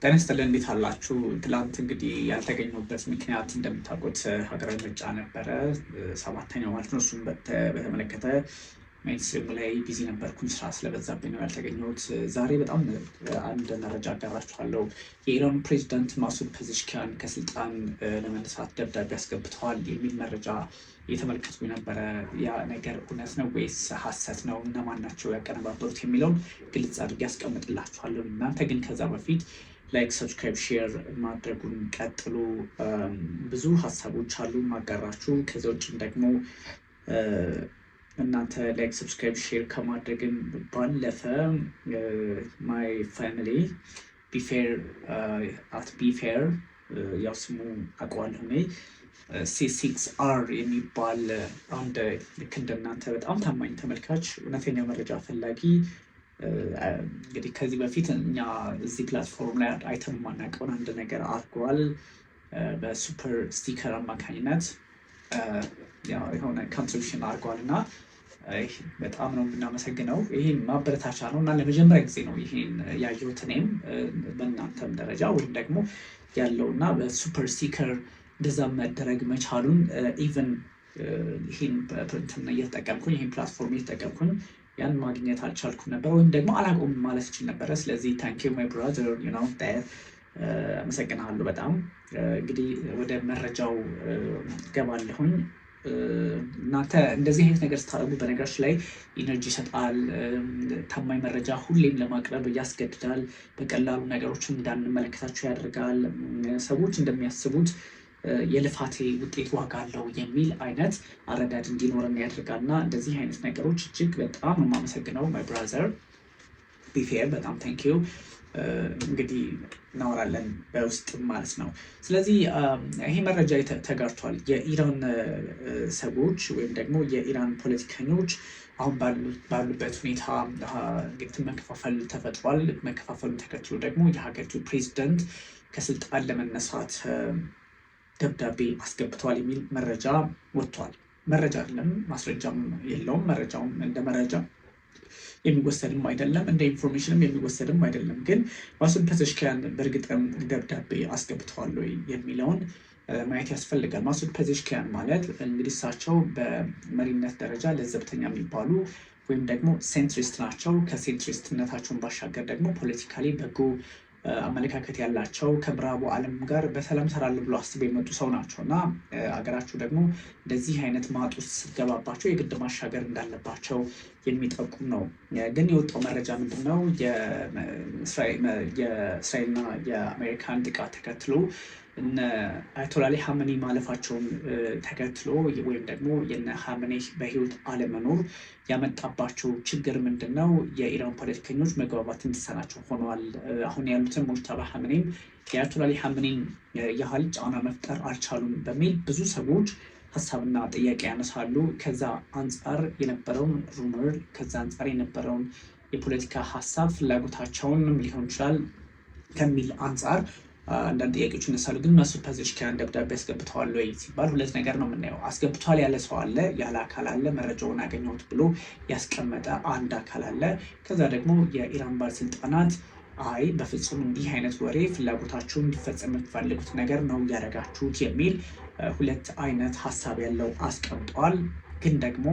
ጤና ይስጥልኝ እንዴት አላችሁ? ትላንት እንግዲህ ያልተገኘሁበት ምክንያት እንደምታውቁት ሀገራዊ ምርጫ ነበረ፣ ሰባተኛው ማለት ነው። እሱም በተመለከተ ሜንስትሪም ላይ ቢዚ ነበርኩኝ፣ ስራ ስለበዛብኝ ነው ያልተገኘሁት። ዛሬ በጣም አንድ መረጃ አጋራችኋለሁ። የኢራኑ ፕሬዚዳንት ማሱድ ፔዜሽኪያን ከስልጣን ለመነሳት ደብዳቤ አስገብተዋል የሚል መረጃ እየተመለከትኩኝ ነበረ። ያ ነገር እውነት ነው ወይስ ሀሰት ነው? እነማን ናቸው ያቀነባበሩት የሚለውን ግልጽ አድርጌ ያስቀምጥላችኋለሁ። እናንተ ግን ከዛ በፊት ላይክ፣ ሰብስክራይብ፣ ሼር ማድረጉን ቀጥሉ። ብዙ ሀሳቦች አሉ ማጋራችሁ። ከዚ ውጭም ደግሞ እናንተ ላይክ፣ ሰብስክራይብ፣ ሼር ከማድረግን ባለፈ ማይ ፋሚሊ ቢፌር አት ቢፌር ያው ስሙ አውቀዋለሁ እኔ C6R የሚባል አንድ ልክ እንደናንተ በጣም ታማኝ ተመልካች፣ እውነተኛ መረጃ ፈላጊ እንግዲህ ከዚህ በፊት እኛ እዚህ ፕላትፎርም ላይ አይተም ማናውቀውን አንድ ነገር አድርጓል። በሱፐር ስቲከር አማካኝነት የሆነ ኮንትሪቢሽን አድርጓል እና በጣም ነው የምናመሰግነው። ይህን ማበረታቻ ነው እና ለመጀመሪያ ጊዜ ነው ይህን ያየሁት እኔም በእናንተም ደረጃ ወይም ደግሞ ያለው እና በሱፐር ስቲከር እንደዛ መደረግ መቻሉን ኢቨን ይህን እየተጠቀምኩኝ ይህን ፕላትፎርም እየተጠቀምኩኝ ያን ማግኘት አልቻልኩም ነበር፣ ወይም ደግሞ አላቆም ማለት ይችል ነበረ። ስለዚህ ታንኪዩ ማይ ብራዘር አመሰግናለሁ በጣም። እንግዲህ ወደ መረጃው ገባለሁኝ። እናንተ እንደዚህ አይነት ነገር ስታደርጉ በነገራችን ላይ ኢነርጂ ይሰጣል። ታማኝ መረጃ ሁሌም ለማቅረብ ያስገድዳል። በቀላሉ ነገሮችን እንዳንመለከታቸው ያደርጋል። ሰዎች እንደሚያስቡት የልፋቴ ውጤት ዋጋ አለው የሚል አይነት አረዳድ እንዲኖረን ያደርጋል እና እንደዚህ አይነት ነገሮች እጅግ በጣም ነው የማመሰግነው ማይ ብራዘር ቢፌር፣ በጣም ታንኪዩ። እንግዲህ እናወራለን በውስጥ ማለት ነው። ስለዚህ ይሄ መረጃ ተጋርቷል። የኢራን ሰዎች ወይም ደግሞ የኢራን ፖለቲከኞች አሁን ባሉበት ሁኔታ መከፋፈል ተፈጥሯል። መከፋፈሉን ተከትሎ ደግሞ የሀገሪቱ ፕሬዚደንት ከስልጣን ለመነሳት ደብዳቤ አስገብተዋል የሚል መረጃ ወጥቷል። መረጃ አይደለም፣ ማስረጃም የለውም። መረጃውም እንደ መረጃ የሚወሰድም አይደለም፣ እንደ ኢንፎርሜሽንም የሚወሰድም አይደለም። ግን ማሱድ ፔዜሽኪያን በእርግጥም ደብዳቤ አስገብተዋል ወይ የሚለውን ማየት ያስፈልጋል። ማሱድ ፔዜሽኪያን ማለት እንግዲህ እሳቸው በመሪነት ደረጃ ለዘብተኛ የሚባሉ ወይም ደግሞ ሴንትሪስት ናቸው። ከሴንትሪስትነታቸውን ባሻገር ደግሞ ፖለቲካሊ በጎ አመለካከት ያላቸው ከምዕራቡ ዓለም ጋር በሰላም ሰራሉ ብሎ አስበው የመጡ ሰው ናቸው እና አገራችሁ ደግሞ እንደዚህ አይነት ማጥ ውስጥ ስትገባባቸው የግድ ማሻገር እንዳለባቸው የሚጠቁም ነው። ግን የወጣው መረጃ ምንድነው? የእስራኤልና የአሜሪካን ጥቃት ተከትሎ እነ አያቶላ አሊ ሀመኒ ማለፋቸውን ተከትሎ ወይም ደግሞ የነ ሀመኒ በህይወት አለመኖር ያመጣባቸው ችግር ምንድነው? የኢራን ፖለቲከኞች መግባባት እንዲሳናቸው ሆነዋል። አሁን ያሉትን ሙጅተባ ሀመኒም የአያቶላ አሊ ሀመኒን ያህል ጫና መፍጠር አልቻሉም በሚል ብዙ ሰዎች ሀሳብና ጥያቄ ያነሳሉ። ከዛ አንጻር የነበረውን ሩመር፣ ከዛ አንጻር የነበረውን የፖለቲካ ሀሳብ ፍላጎታቸውንም ሊሆን ይችላል ከሚል አንጻር አንዳንድ ጥያቄዎች ይነሳሉ። ግን ማሱድ ፔዜሽኪያን ደብዳቤ አስገብተዋል ወይ ሲባል ሁለት ነገር ነው የምናየው። አስገብተዋል ያለ ሰው አለ፣ ያለ አካል አለ። መረጃውን አገኘሁት ብሎ ያስቀመጠ አንድ አካል አለ። ከዛ ደግሞ የኢራን ባለስልጣናት አይ በፍጹም እንዲህ አይነት ወሬ ፍላጎታችሁን እንዲፈጸም የምትፈልጉት ነገር ነው ያደረጋችሁት የሚል ሁለት አይነት ሀሳብ ያለው አስቀምጠዋል። ግን ደግሞ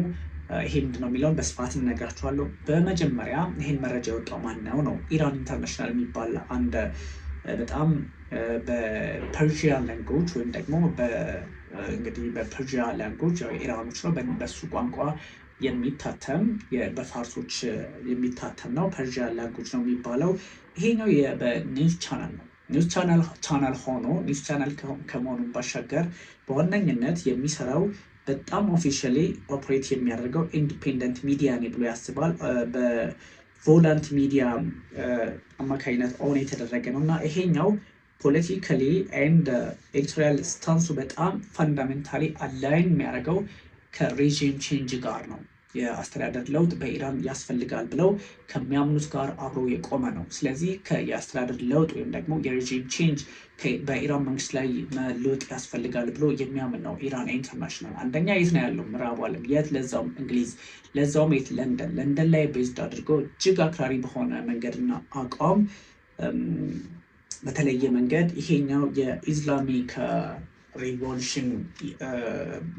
ይሄ ምንድነው የሚለውን በስፋት እነግራችኋለሁ። በመጀመሪያ ይሄን መረጃ የወጣው ማነው ነው? ኢራን ኢንተርናሽናል የሚባል አንድ በጣም በፐርሺያ ላንጉጅ ወይም ደግሞ እንግዲህ በፐርሺያ ላንጉጅ ኢራኖች ነው በሱ ቋንቋ የሚታተም በፋርሶች የሚታተም ነው። ፐርሺያ ላንጉጅ ነው የሚባለው። ይሄኛው በኒውስ ቻናል ነው። ኒውስ ቻናል ሆኖ ኒውስ ቻናል ከመሆኑ ባሻገር በዋነኝነት የሚሰራው በጣም ኦፊሻሊ ኦፕሬት የሚያደርገው ኢንዲፔንደንት ሚዲያ ነው ብሎ ያስባል። ቮላንት ሚዲያ አማካኝነት ኦን የተደረገ ነው እና ይሄኛው ፖለቲካሊ ኤንድ ኤዲቶሪያል ስታንሱ በጣም ፈንዳሜንታሊ አላይን የሚያደርገው ከሬጂም ቼንጅ ጋር ነው። የአስተዳደር ለውጥ በኢራን ያስፈልጋል ብለው ከሚያምኑት ጋር አብሮ የቆመ ነው። ስለዚህ የአስተዳደር ለውጥ ወይም ደግሞ የሬጂም ቼንጅ በኢራን መንግስት ላይ መለወጥ ያስፈልጋል ብሎ የሚያምን ነው። ኢራን ኢንተርናሽናል አንደኛ የት ነው ያለው? ምዕራቡ ዓለም የት? ለዛውም እንግሊዝ፣ ለዛውም የት? ለንደን ላይ ቤዝድ አድርገው እጅግ አክራሪ በሆነ መንገድና አቋም በተለየ መንገድ ይሄኛው የኢስላሚክ ሪቮሉሽን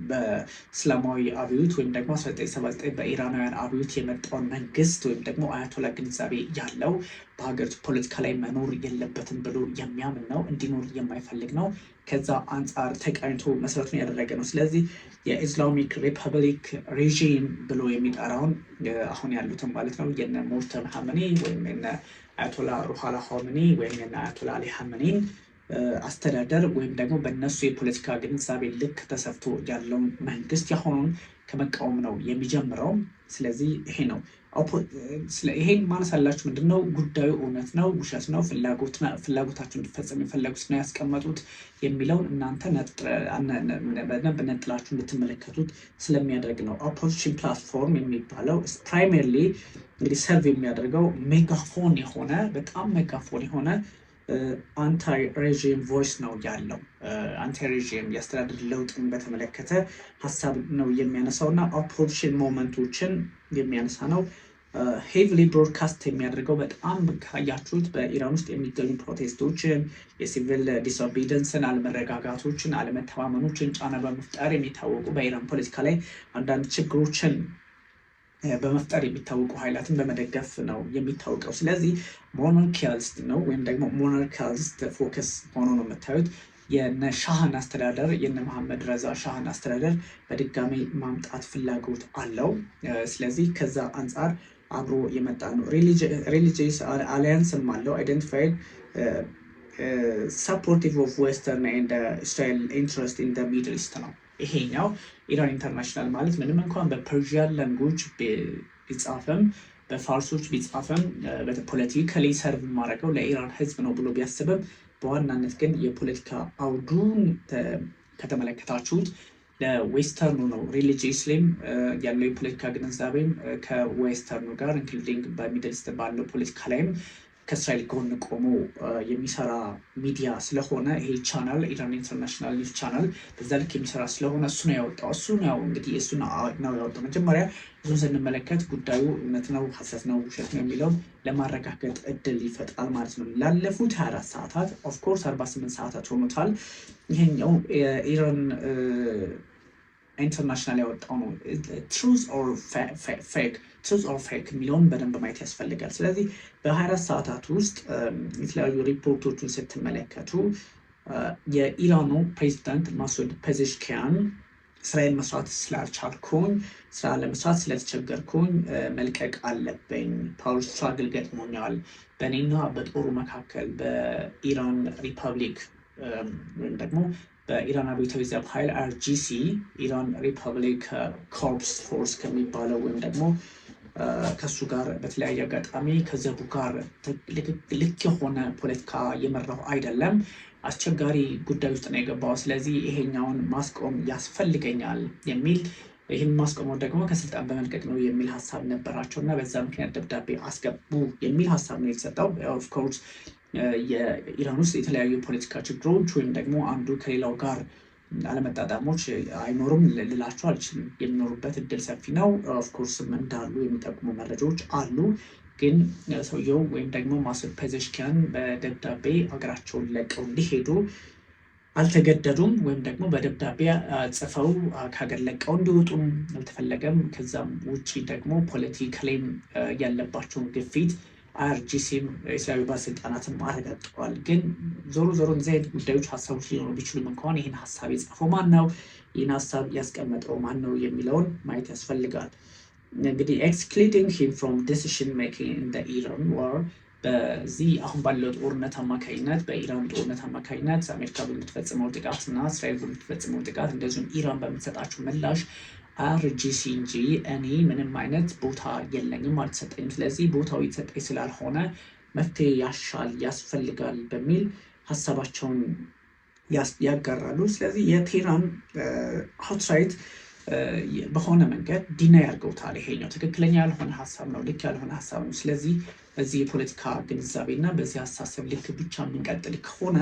በእስላማዊ አብዮት ወይም ደግሞ 1979 በኢራናውያን አብዮት የመጣውን መንግስት ወይም ደግሞ አያቶላ ግንዛቤ ያለው በሀገሪቱ ፖለቲካ ላይ መኖር የለበትም ብሎ የሚያምን ነው፣ እንዲኖር የማይፈልግ ነው። ከዛ አንጻር ተቃኝቶ መሰረቱን ያደረገ ነው። ስለዚህ የኢስላሚክ ሪፐብሊክ ሬዥም ብሎ የሚጠራውን አሁን ያሉትን ማለት ነው የነ ሞርተን ሀመኒ ወይም የነ አያቶላ ሩሃላ ሆሜኒ ወይም የነ አያቶላ አሊ ሀመኒን አስተዳደር ወይም ደግሞ በእነሱ የፖለቲካ ግንዛቤ ልክ ተሰፍቶ ያለውን መንግስት ያሆኑን ከመቃወም ነው የሚጀምረው። ስለዚህ ይሄ ነው ይሄን ማነሳላችሁ ምንድን ነው ጉዳዩ እውነት ነው ውሸት ነው ፍላጎታቸው እንዲፈጸም የፈለጉት ነው ያስቀመጡት የሚለውን እናንተ ነጥላችሁ እንድትመለከቱት ስለሚያደርግ ነው። ኦፖዚሽን ፕላትፎርም የሚባለው ፕራይመሪሊ እንግዲህ ሰርቭ የሚያደርገው ሜጋፎን የሆነ በጣም ሜጋፎን የሆነ አንታይ ሬዥም ቮይስ ነው ያለው። አንታይ ሬዥም የአስተዳደር ለውጥን በተመለከተ ሀሳብ ነው የሚያነሳው እና ኦፖዚሽን ሞመንቶችን የሚያነሳ ነው። ሄቪሊ ብሮድካስት የሚያደርገው በጣም ካያችሁት በኢራን ውስጥ የሚገኙ ፕሮቴስቶችን፣ የሲቪል ዲስኦቢደንስን፣ አለመረጋጋቶችን፣ አለመተማመኖችን ጫና በመፍጠር የሚታወቁ በኢራን ፖለቲካ ላይ አንዳንድ ችግሮችን በመፍጠር የሚታወቁ ኃይላትን በመደገፍ ነው የሚታወቀው። ስለዚህ ሞናርኪያሊስት ነው ወይም ደግሞ ሞናርኪያሊስት ፎከስ ሆኖ ነው የምታዩት። የነ ሻህን አስተዳደር የነ መሐመድ ረዛ ሻህን አስተዳደር በድጋሚ ማምጣት ፍላጎት አለው። ስለዚህ ከዛ አንጻር አብሮ የመጣ ነው። ሪሊጂየስ አሊያንስም አለው። አይደንቲፋይድ ሰፖርቲቭ ኦፍ ዌስተርን ኤንድ እስራኤል ኢንትረስት ኢን ደ ሚድል ኢስት ነው። ይሄኛው ኢራን ኢንተርናሽናል ማለት ምንም እንኳን በፐርዥያን ላንጉጅ ቢጻፍም በፋርሶች ቢጻፍም ፖለቲካሊ ሰርቭ ማድረገው ለኢራን ህዝብ ነው ብሎ ቢያስብም በዋናነት ግን የፖለቲካ አውዱን ከተመለከታችሁት ለዌስተርኑ ነው። ሪሊጂየስሊም ያለው የፖለቲካ ግንዛቤም ከዌስተርኑ ጋር ኢንክሉዲንግ በሚድል ኢስት ባለው ፖለቲካ ላይም ከእስራኤል ጎን ቆሞ የሚሰራ ሚዲያ ስለሆነ ይሄ ቻናል ኢራን ኢንተርናሽናል ኒውስ ቻናል በዛ ልክ የሚሰራ ስለሆነ እሱ ነው ያወጣው። እሱ ነው እንግዲህ እሱ ነው ያወጣው። መጀመሪያ እሱን ስንመለከት ጉዳዩ እውነት ነው ሀሰት ነው ውሸት ነው የሚለውን ለማረጋገጥ እድል ይፈጥራል ማለት ነው። ላለፉት 24 ሰዓታት ኦፍኮርስ 48 ሰዓታት ሆኖታል። ይሄኛው ኢራን ኢንተርናሽናል ያወጣው ነው። ትሩዝ ኦር ፌክ የሚለውን በደንብ ማየት ያስፈልጋል። ስለዚህ በ24 ሰዓታት ውስጥ የተለያዩ ሪፖርቶችን ስትመለከቱ የኢራኑ ፕሬዚዳንት ማሱድ ፔዜሽኪያን ስራዬን መስራት ስላልቻልኩኝ፣ ስራ ለመስራት ስለተቸገርኩኝ መልቀቅ አለብኝ፣ ፓወር ስትራግል ገጥሞኛል፣ በእኔና በጦሩ መካከል በኢራን ሪፐብሊክ ወይም ደግሞ በኢራን አብዮታዊ ዘብ ኃይል አርጂሲ ኢራን ሪፐብሊክ ኮርፕስ ፎርስ ከሚባለው ወይም ደግሞ ከሱ ጋር በተለያየ አጋጣሚ ከዘቡ ጋር ልክ የሆነ ፖለቲካ የመራው አይደለም። አስቸጋሪ ጉዳይ ውስጥ ነው የገባው። ስለዚህ ይሄኛውን ማስቆም ያስፈልገኛል የሚል ይህን ማስቆመው ደግሞ ከስልጣን በመልቀቅ ነው የሚል ሀሳብ ነበራቸው እና በዛ ምክንያት ደብዳቤ አስገቡ የሚል ሀሳብ ነው የተሰጠው። ኦፍኮርስ የኢራን ውስጥ የተለያዩ ፖለቲካ ችግሮች ወይም ደግሞ አንዱ ከሌላው ጋር አለመጣጣሞች አይኖሩም ልላቸው አልችልም። የሚኖሩበት እድል ሰፊ ነው። ኦፍኮርስም እንዳሉ የሚጠቁሙ መረጃዎች አሉ። ግን ሰውየው ወይም ደግሞ ማሱድ ፔዜሽኪያን በደብዳቤ ሀገራቸውን ለቀው እንዲሄዱ አልተገደዱም። ወይም ደግሞ በደብዳቤ ጽፈው ከሀገር ለቀው እንዲወጡም አልተፈለገም። ከዛም ውጭ ደግሞ ፖለቲካሊም ያለባቸውን ግፊት አይአርጂሲም የእስራኤል ባለስልጣናትም አረጋግጠዋል። ግን ዞሮ እንደዚህ አይነት ጉዳዮች ሀሳቦች ሊኖሩ ቢችሉም እንኳን ይህን ሀሳብ የጻፈው ማን ነው፣ ይህን ሀሳብ ያስቀመጠው ማን ነው የሚለውን ማየት ያስፈልጋል። እንግዲህ ኤክስክሉዲንግ ሂም ፍሮም ዲሲሽን ሜኪንግ ኢን ዘ ኢራን ዋር በዚህ አሁን ባለው ጦርነት አማካኝነት በኢራን ጦርነት አማካኝነት አሜሪካ በምትፈጽመው ጥቃት እና እስራኤል በምትፈጽመው ጥቃት እንደዚሁም ኢራን በምትሰጣቸው ምላሽ አርጂሲ እንጂ እኔ ምንም አይነት ቦታ የለኝም አልተሰጠኝም። ስለዚህ ቦታው የተሰጠኝ ስላልሆነ መፍትሄ ያስፈልጋል በሚል ሀሳባቸውን ያጋራሉ። ስለዚህ የቴህራን አውትራይት በሆነ መንገድ ዲና ያርገውታል። ይሄኛው ትክክለኛ ያልሆነ ሀሳብ ነው፣ ልክ ያልሆነ ሀሳብ ነው። ስለዚህ በዚህ የፖለቲካ ግንዛቤ እና በዚህ አስተሳሰብ ልክ ብቻ የምንቀጥል ከሆነ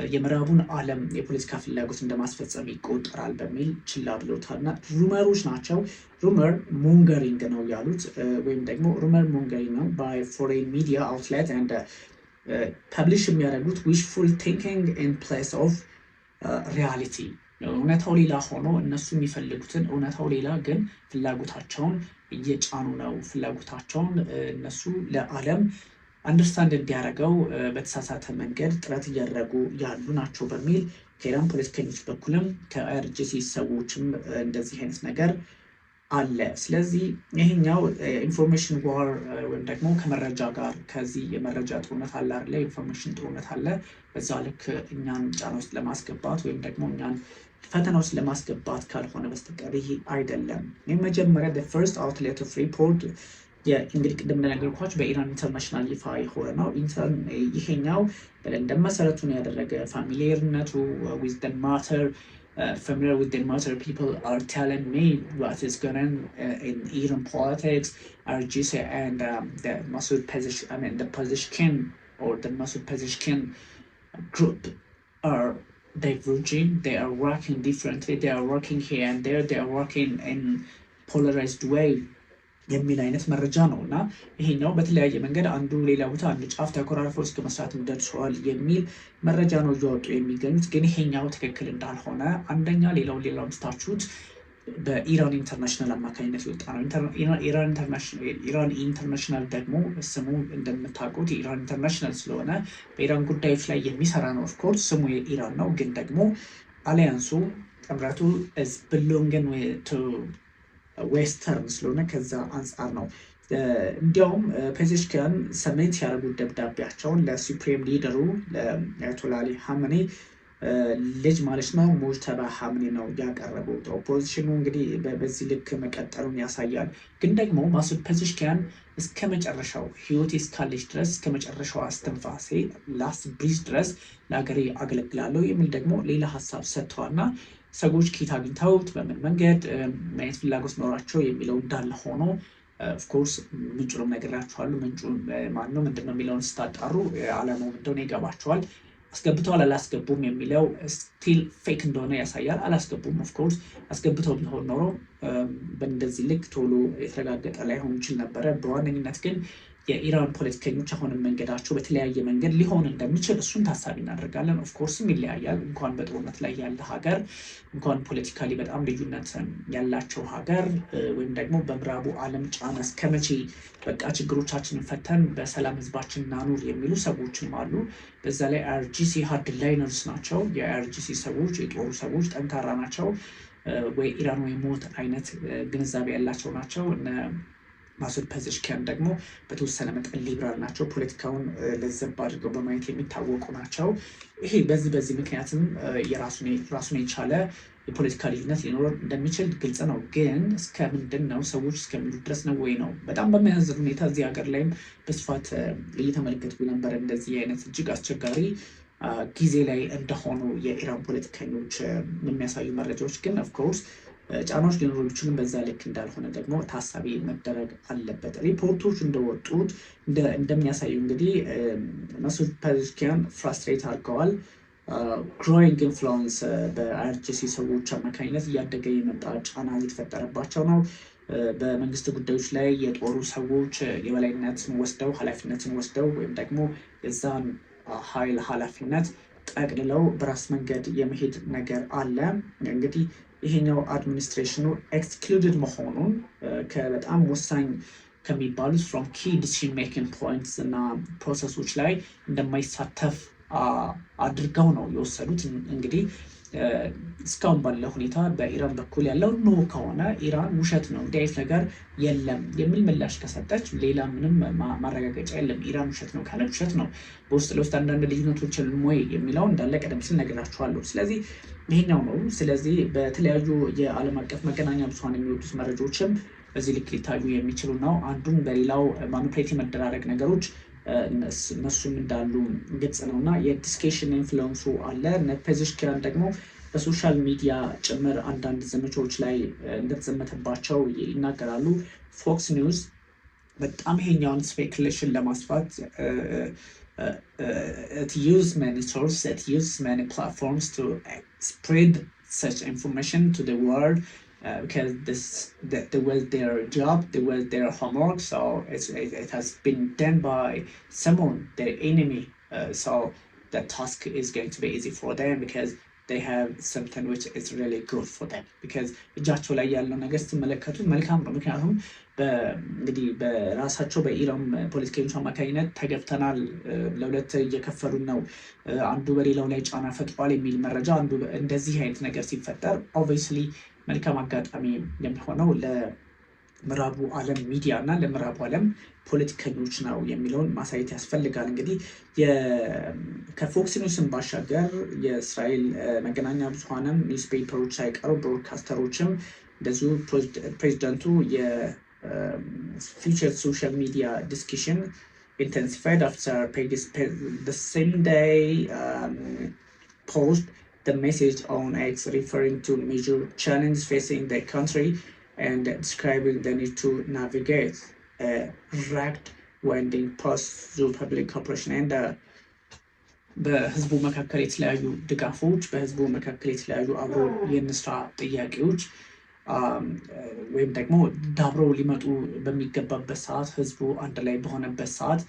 የምዕራቡን ዓለም የፖለቲካ ፍላጎት እንደማስፈጸም ይቆጠራል በሚል ችላ ብሎታል። እና ሩመሮች ናቸው። ሩመር ሞንገሪንግ ነው ያሉት ወይም ደግሞ ሩመር ሞንገሪንግ ነው ባይ ፎሬን ሚዲያ አውትሌት ኤንድ ፐብሊሽ የሚያደርጉት ዊሽፉል ቲንኪንግ ኢን ፕሌስ ኦፍ ሪያሊቲ። እውነታው ሌላ ሆኖ እነሱ የሚፈልጉትን እውነታው ሌላ ግን ፍላጎታቸውን እየጫኑ ነው። ፍላጎታቸውን እነሱ ለዓለም አንደርስታንድ እንዲያደርገው በተሳሳተ መንገድ ጥረት እያደረጉ ያሉ ናቸው በሚል ከኢራን ፖለቲከኞች በኩልም ከአይአርጂሲ ሰዎችም እንደዚህ አይነት ነገር አለ። ስለዚህ ይሄኛው ኢንፎርሜሽን ዋር ወይም ደግሞ ከመረጃ ጋር ከዚህ የመረጃ ጦርነት አለ አይደለ? ኢንፎርሜሽን ጦርነት አለ። በዛ ልክ እኛን ጫና ውስጥ ለማስገባት ወይም ደግሞ እኛን ፈተና ውስጥ ለማስገባት ካልሆነ በስተቀር ይሄ አይደለም። የመጀመሪያ ፈርስት አውትሌት ኦፍ ሪፖርት እንግዲህ ቅድም እንደነገርኳችሁ በኢራን ኢንተርናሽናል ይፋ የሆነ ነው። ይሄኛው በለንደን መሰረቱን ያደረገ ፋሚሊየርነቱ ዊዝ the matter familiar with the matter, people are telling me what is going on in Iran politics. RGC and the Masoud Pezeshkian, the Pezeshkian or the Masoud Pezeshkian group are diverging. They are working differently. They are working here and there. They are working in polarized way. የሚል አይነት መረጃ ነው እና ይሄኛው በተለያየ መንገድ አንዱ ሌላ ቦታ አንዱ ጫፍ ተኮራርፈው እስከ መስራትም ደርሰዋል የሚል መረጃ ነው እያወጡ የሚገኙት። ግን ይሄኛው ትክክል እንዳልሆነ አንደኛ ሌላውን ስታችሁት በኢራን ኢንተርናሽናል አማካኝነት የወጣ ነው። ኢራን ኢንተርናሽናል ደግሞ ስሙ እንደምታውቁት ኢራን ኢንተርናሽናል ስለሆነ በኢራን ጉዳዮች ላይ የሚሰራ ነው። ኦፍኮርስ ስሙ የኢራን ነው፣ ግን ደግሞ አሊያንሱ ጥምረቱ ብሎንግን ዌስተርን ስለሆነ ከዛ አንጻር ነው። እንዲያውም ፔዜሽኪያን ሰሜት ያደረጉት ደብዳቤያቸውን ለሱፕሪም ሊደሩ ለአያቶላ አሊ ሀመኒ ልጅ ማለት ነው ሙጅተባ ሀመኒ ነው ያቀረቡት። ኦፖዚሽኑ እንግዲህ በዚህ ልክ መቀጠሉን ያሳያል። ግን ደግሞ ማሱድ ፔዜሽኪያን እስከ መጨረሻው ህይወቴ እስካለች ድረስ እስከ መጨረሻው አስተንፋሴ ላስት ብሪዝ ድረስ ለሀገሬ አገለግላለሁ የሚል ደግሞ ሌላ ሀሳብ ሰጥተዋልና ሰዎች ኬት አግኝተውት በምን መንገድ ማየት ፍላጎት ኖራቸው የሚለው እንዳለ ሆኖ ኦፍኮርስ ምንጩንም ነግራችኋለሁ። ምንጩ ማነው ምንድነው የሚለውን ስታጣሩ አላማው እንደሆነ ይገባቸዋል። አስገብተዋል አላስገቡም የሚለው ስቲል ፌክ እንደሆነ ያሳያል። አላስገቡም። ኦፍኮርስ አስገብተው ቢሆን ኖሮ በእንደዚህ ልክ ቶሎ የተረጋገጠ ላይሆን ይችል ነበረ። በዋነኝነት ግን የኢራን ፖለቲከኞች አሁንም መንገዳቸው በተለያየ መንገድ ሊሆን እንደሚችል እሱን ታሳቢ እናደርጋለን። ኦፍኮርስም ይለያያል። እንኳን በጦርነት ላይ ያለ ሀገር እንኳን ፖለቲካሊ በጣም ልዩነት ያላቸው ሀገር ወይም ደግሞ በምዕራቡ ዓለም ጫና እስከመቼ በቃ ችግሮቻችንን ፈተን በሰላም ህዝባችን እናኑር የሚሉ ሰዎችም አሉ። በዛ ላይ አይአርጂሲ ሃርድ ላይነርስ ናቸው። የአይአርጂሲ ሰዎች የጦሩ ሰዎች ጠንካራ ናቸው። ወይ ኢራን ወይ ሞት አይነት ግንዛቤ ያላቸው ናቸው። ማሱድ ፔዜሽኪያን ደግሞ በተወሰነ መጠን ሊብራል ናቸው። ፖለቲካውን ለዘብ አድርገው በማየት የሚታወቁ ናቸው። ይሄ በዚህ ምክንያትም ራሱን የቻለ የፖለቲካ ልዩነት ሊኖር እንደሚችል ግልጽ ነው። ግን እስከ ምንድን ነው ሰዎች እስከሚሉ ድረስ ነው ወይ ነው። በጣም በሚያሳዝን ሁኔታ እዚህ ሀገር ላይም በስፋት እየተመለከትኩ ነበር። እንደዚህ አይነት እጅግ አስቸጋሪ ጊዜ ላይ እንደሆኑ የኢራን ፖለቲከኞች የሚያሳዩ መረጃዎች ግን ኦፍኮርስ ጫናዎች ሊኖሩ ቢችሉም በዛ ልክ እንዳልሆነ ደግሞ ታሳቢ መደረግ አለበት። ሪፖርቶች እንደወጡት እንደሚያሳዩ እንግዲህ ማሱድ ፔዜሽኪያን ፍራስትሬት አድርገዋል። ግሮዊንግ ኢንፍሉዌንስ በአይአርጂሲ ሰዎች አማካኝነት እያደገ የመጣ ጫና እየተፈጠረባቸው ነው። በመንግስት ጉዳዮች ላይ የጦሩ ሰዎች የበላይነትን ወስደው ኃላፊነትን ወስደው ወይም ደግሞ የዛን ኃይል ኃላፊነት ጠቅልለው በራስ መንገድ የመሄድ ነገር አለ። እንግዲህ ይሄኛው አድሚኒስትሬሽኑ ኤክስክሉድድ መሆኑን ከበጣም ወሳኝ ከሚባሉት ፍሮም ኪ ዲሲዥን ሜኪንግ ፖይንትስ እና ፕሮሰሶች ላይ እንደማይሳተፍ አድርገው ነው የወሰዱት። እንግዲህ እስካሁን ባለ ሁኔታ በኢራን በኩል ያለው ኖ ከሆነ ኢራን ውሸት ነው እንዲህ አይነት ነገር የለም የሚል ምላሽ ከሰጠች ሌላ ምንም ማረጋገጫ የለም። ኢራን ውሸት ነው ካለ ውሸት ነው። በውስጥ ለውስጥ አንዳንድ ልዩነቶች ወይ የሚለው እንዳለ ቀደም ሲል ነግራችኋለሁ። ስለዚህ ይሄኛው ነው። ስለዚህ በተለያዩ የዓለም አቀፍ መገናኛ ብዙኃን የሚወጡት መረጃዎችም በዚህ ልክ ሊታዩ የሚችሉ ነው። አንዱን በሌላው ማኒፕሌት የመደራረግ ነገሮች እነሱም እንዳሉ ግልጽ ነው እና የዲስኬሽን ኢንፍሉዌንሱ አለ። ፔዜሽኪያን ደግሞ በሶሻል ሚዲያ ጭምር አንዳንድ ዘመቻዎች ላይ እንደተዘመተባቸው ይናገራሉ። ፎክስ ኒውስ በጣም ይሄኛውን ስፔኩሌሽን ለማስፋት it used many sources, it used many platforms to spread such information to the world because they was their job, they was their homework, so it has been done by someone, their enemy, So the task is going to be easy for them because they have something which is really good for them because እጃቸው ላይ ያለው ነገር ስትመለከቱ መልካም ነው። ምክንያቱም እንግዲህ በራሳቸው በኢራን ፖለቲከኞች አማካኝነት ተገብተናል፣ ለሁለት እየከፈሉን ነው፣ አንዱ በሌላው ላይ ጫና ፈጥሯል የሚል መረጃ አንዱ እንደዚህ አይነት ነገር ሲፈጠር ኦብቪየስሊ መልካም አጋጣሚ የሚሆነው ለምዕራቡ ዓለም ሚዲያ እና ለምዕራቡ ዓለም ፖለቲከኞች ነው የሚለውን ማሳየት ያስፈልጋል። እንግዲህ ከፎክስ ኒውስን ባሻገር የእስራኤል መገናኛ ብዙኃንም ኒውስፔፐሮች ሳይቀሩ ብሮድካስተሮችም እንደዚሁ ፕሬዚደንቱ የፊውቸር ሶሻል ሚዲያ ዲስከሽን intensified after the same day post the message on X referring to major challenges facing the country and describing the need to navigate a ragged winding past through public cooperation and በህዝቡ መካከል የተለያዩ ድጋፎች፣ በህዝቡ መካከል የተለያዩ አብሮ የንስራ ጥያቄዎች ወይም ደግሞ ዳብረው ሊመጡ በሚገባበት ሰዓት ህዝቡ አንድ ላይ በሆነበት ሰዓት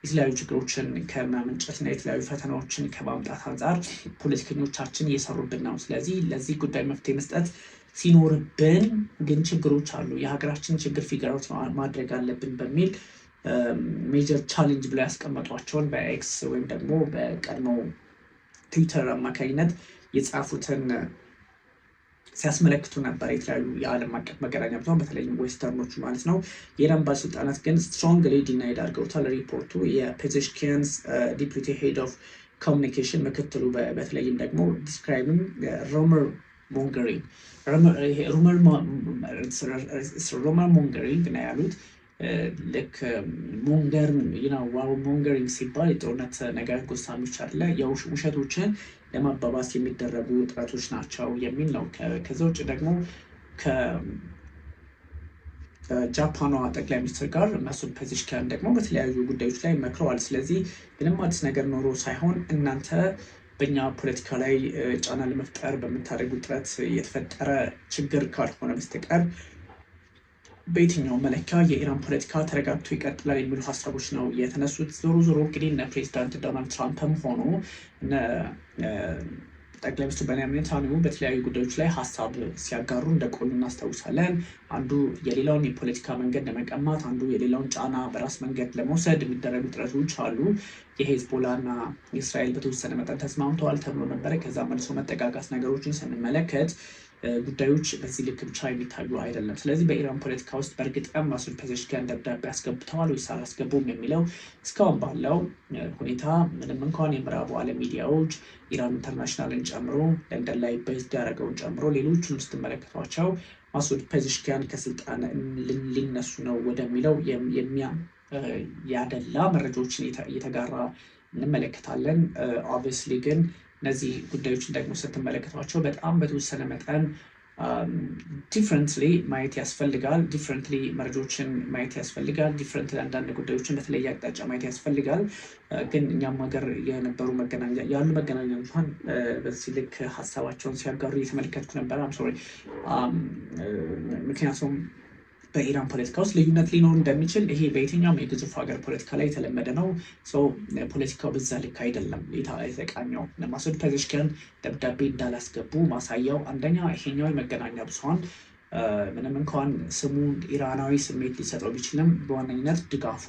የተለያዩ ችግሮችን ከማመንጨትና የተለያዩ ፈተናዎችን ከማምጣት አንጻር ፖለቲከኞቻችን እየሰሩብን ነው። ስለዚህ ለዚህ ጉዳይ መፍትሄ መስጠት ሲኖርብን ግን ችግሮች አሉ፣ የሀገራችን ችግር ፊገር አውት ማድረግ አለብን በሚል ሜጀር ቻሌንጅ ብለው ያስቀመጧቸውን በኤክስ ወይም ደግሞ በቀድሞው ትዊተር አማካኝነት የጻፉትን ሲያስመለክቱ ነበር የተለያዩ የዓለም አቀፍ መገናኛ ብዙኃን በተለይም ዌስተርኖቹ ማለት ነው። የኢራን ባለስልጣናት ግን ስትሮንግሊ ዲናይድ አድርገውታል። ሪፖርቱ የፔዜሽኪያንስ ዲፑቲ ሄድ ኦፍ ኮሚኒኬሽን ምክትሉ በተለይም ደግሞ ዲስክራይቢንግ ሩመር ሞንገሪንግ ነው ያሉት። ልክ ሞንገር ሞንገሪንግ ሲባል የጦርነት ነገር ጎሳሚዎች አለ የውሸቶችን ለማባባስ የሚደረጉ ጥረቶች ናቸው የሚል ነው። ከዛ ውጭ ደግሞ ከጃፓኗ ጠቅላይ ሚኒስትር ጋር መሱድ ፔዜሽኪያን ደግሞ በተለያዩ ጉዳዮች ላይ መክረዋል። ስለዚህ ምንም አዲስ ነገር ኖሮ ሳይሆን እናንተ በእኛ ፖለቲካ ላይ ጫና ለመፍጠር በምታደርጉ ጥረት የተፈጠረ ችግር ካልሆነ በስተቀር በየትኛው መለኪያ የኢራን ፖለቲካ ተረጋግቶ ይቀጥላል የሚሉ ሀሳቦች ነው የተነሱት። ዞሮ ዞሮ እንግዲህ እነ ፕሬዚዳንት ዶናልድ ትራምፕም ሆኑ እነ ጠቅላይ ሚኒስትር ቤንያሚን ኔታንያሁ በተለያዩ ጉዳዮች ላይ ሀሳብ ሲያጋሩ እንደቆዩ እናስታውሳለን። አንዱ የሌላውን የፖለቲካ መንገድ ለመቀማት፣ አንዱ የሌላውን ጫና በራስ መንገድ ለመውሰድ የሚደረጉ ጥረቶች አሉ። የሄዝቦላና የእስራኤል በተወሰነ መጠን ተስማምተዋል ተብሎ ነበረ። ከዛ መልሶ መጠቃቃት ነገሮችን ስንመለከት ጉዳዮች በዚህ ልክ ብቻ የሚታዩ አይደለም። ስለዚህ በኢራን ፖለቲካ ውስጥ በእርግጥም መሱድ ፔዜሽኪያን ደብዳቤ አስገብተዋል ወይስ አላስገቡም የሚለው እስካሁን ባለው ሁኔታ ምንም እንኳን የምዕራቡ ዓለም ሚዲያዎች ኢራን ኢንተርናሽናልን ጨምሮ ለንደን ላይ ቤዝድ ያደረገውን ጨምሮ ሌሎቹን ስትመለከቷቸው መሱድ ፔዜሽኪያን ከስልጣን ሊነሱ ነው ወደሚለው ያደላ መረጃዎችን እየተጋራ እንመለከታለን። ኦብቪየስሊ ግን እነዚህ ጉዳዮችን ደግሞ ስትመለከቷቸው በጣም በተወሰነ መጠን ዲፍረንትሊ ማየት ያስፈልጋል። ዲፍረንትሊ መረጃዎችን ማየት ያስፈልጋል። ዲፍረንትሊ አንዳንድ ጉዳዮችን በተለየ አቅጣጫ ማየት ያስፈልጋል። ግን እኛም ሀገር የነበሩ ያሉ መገናኛ ብዙኃን በዚህ ልክ ሀሳባቸውን ሲያጋሩ እየተመለከትኩ ነበር። ምክንያቱም በኢራን ፖለቲካ ውስጥ ልዩነት ሊኖር እንደሚችል ይሄ በየትኛውም የግዙፍ ሀገር ፖለቲካ ላይ የተለመደ ነው። ፖለቲካው በዛ ልክ አይደለም የተቃኘው። መሱድ ፔዜሽኪያን ደብዳቤ እንዳላስገቡ ማሳያው አንደኛ ይሄኛው የመገናኛ ብዙኃን ምንም እንኳን ስሙ ኢራናዊ ስሜት ሊሰጠው ቢችልም በዋነኝነት ድጋፉ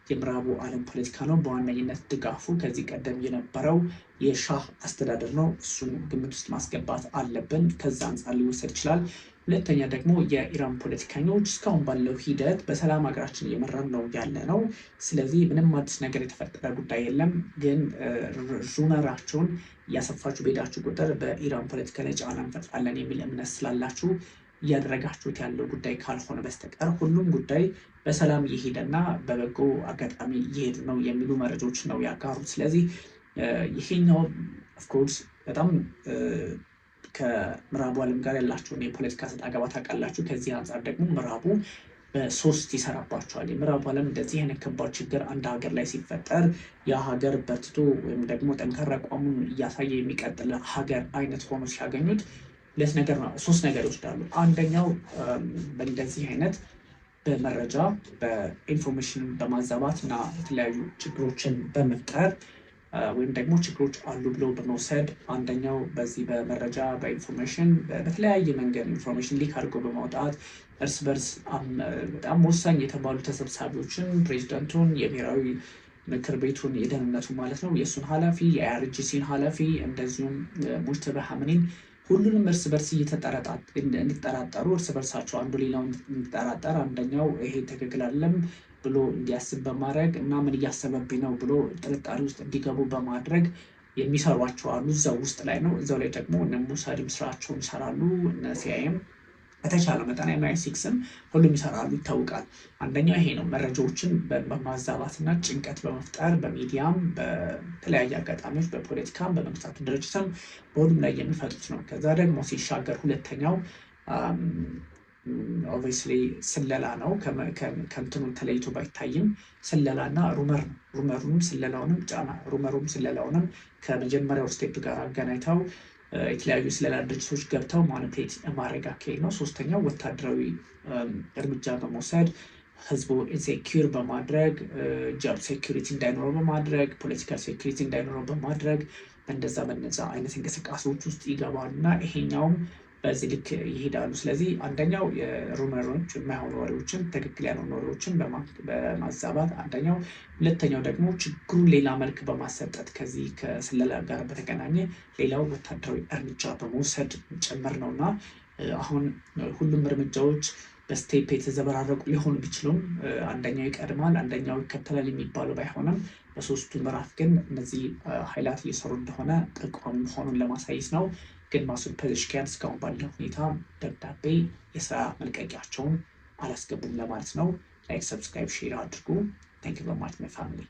የምዕራቡ ዓለም ፖለቲካ ነው። በዋነኝነት ድጋፉ ከዚህ ቀደም የነበረው የሻህ አስተዳደር ነው። እሱን ግምት ውስጥ ማስገባት አለብን። ከዛ አንጻር ሊወሰድ ይችላል። ሁለተኛ ደግሞ የኢራን ፖለቲከኞች እስካሁን ባለው ሂደት በሰላም ሀገራችን እየመራን ነው ያለ ነው። ስለዚህ ምንም አዲስ ነገር የተፈጠረ ጉዳይ የለም። ግን ሩመራቸውን እያሰፋችሁ በሄዳችሁ ቁጥር በኢራን ፖለቲካ ላይ ጫና እንፈጥራለን የሚል እምነት ስላላችሁ እያደረጋችሁት ያለው ጉዳይ ካልሆነ በስተቀር ሁሉም ጉዳይ በሰላም እየሄደና በበጎ አጋጣሚ እየሄዱ ነው የሚሉ መረጃዎች ነው ያጋሩት። ስለዚህ ይሄኛው ኦፍኮርስ በጣም ከምዕራቡ ዓለም ጋር ያላቸውን የፖለቲካ ሰጣ ገባ ታውቃላችሁ። ከዚህ አንጻር ደግሞ ምዕራቡ በሶስት ይሰራባቸዋል። የምዕራቡ ዓለም እንደዚህ አይነት ከባድ ችግር አንድ ሀገር ላይ ሲፈጠር ያ ሀገር በርትቶ ወይም ደግሞ ጠንካራ አቋሙን እያሳየ የሚቀጥል ሀገር አይነት ሆኖ ሲያገኙት ሶስት ነገር ይወስዳሉ። አንደኛው በእንደዚህ አይነት በመረጃ በኢንፎርሜሽን በማዛባት እና የተለያዩ ችግሮችን በመፍጠር ወይም ደግሞ ችግሮች አሉ ብሎ በመውሰድ አንደኛው በዚህ በመረጃ በኢንፎርሜሽን በተለያየ መንገድ ኢንፎርሜሽን ሊክ አድርጎ በማውጣት እርስ በርስ በጣም ወሳኝ የተባሉ ተሰብሳቢዎችን ፕሬዚደንቱን፣ የብሔራዊ ምክር ቤቱን የደህንነቱ ማለት ነው የእሱን ኃላፊ፣ የአይአርጂሲን ኃላፊ እንደዚሁም ሙጅተባ ሐመኒን ሁሉንም እርስ በርስ እንዲጠራጠሩ እርስ በርሳቸው አንዱ ሌላውን እንዲጠራጠር አንደኛው ይሄ ትክክል አይደለም ብሎ እንዲያስብ በማድረግ እና ምን እያሰበብኝ ነው ብሎ ጥርጣሬ ውስጥ እንዲገቡ በማድረግ የሚሰሯቸው አሉ። እዛው ውስጥ ላይ ነው። እዛው ላይ ደግሞ እነ ሙሳድም ስራቸውን ይሰራሉ። እነ ሲአይኤም በተቻለ መጠን MI6ም ሁሉም ይሰራሉ ይታወቃል። አንደኛው ይሄ ነው፣ መረጃዎችን በማዛባትና ጭንቀት በመፍጠር በሚዲያም በተለያየ አጋጣሚዎች በፖለቲካም በመንግስታቱ ድርጅትም በሁሉም ላይ የሚፈጡት ነው። ከዛ ደግሞ ሲሻገር ሁለተኛው ኦብቪየስሊ ስለላ ነው። ከእንትኑ ተለይቶ ባይታይም ስለላና ሩመር ነው። ሩመሩንም ስለላውንም ጫና ሩመሩም ስለላውንም ከመጀመሪያው ስቴፕ ጋር አገናኝተው የተለያዩ ስለላ ድርጅቶች ገብተው ማኒፕሌት ማድረግ አካሄድ ነው። ሶስተኛው ወታደራዊ እርምጃ በመውሰድ ህዝቡ ኢንሴኪር በማድረግ ጆብ ሴኩሪቲ እንዳይኖረው በማድረግ ፖለቲካል ሴኩሪቲ እንዳይኖረው በማድረግ በነዛ አይነት እንቅስቃሴዎች ውስጥ ይገባሉ እና ይሄኛውም በዚህ ልክ ይሄዳሉ። ስለዚህ አንደኛው የሩመሮች የማይሆኑ ወሬዎችን ትክክል ያልሆኑ ወሬዎችን በማዛባት አንደኛው፣ ሁለተኛው ደግሞ ችግሩን ሌላ መልክ በማሰጠት ከዚህ ከስለላ ጋር በተገናኘ ሌላው ወታደራዊ እርምጃ በመውሰድ ጭምር ነው እና አሁን ሁሉም እርምጃዎች በስቴፕ የተዘበራረቁ ሊሆኑ ቢችሉም አንደኛው ይቀድማል አንደኛው ይከተላል የሚባሉ ባይሆንም በሶስቱ ምዕራፍ ግን እነዚህ ኃይላት እየሰሩ እንደሆነ ጠቋሚ መሆኑን ለማሳየት ነው። ግን ማሱድ ፔዜሽኪያን እስካሁን ባለው ሁኔታ ደብዳቤ የስራ መልቀቂያቸውን አላስገቡም ለማለት ነው። ላይክ፣ ሰብስክራይብ፣ ሼር አድርጉ። ታንክ ዩ ቨሪ ማች ማይ ፋሚሊ።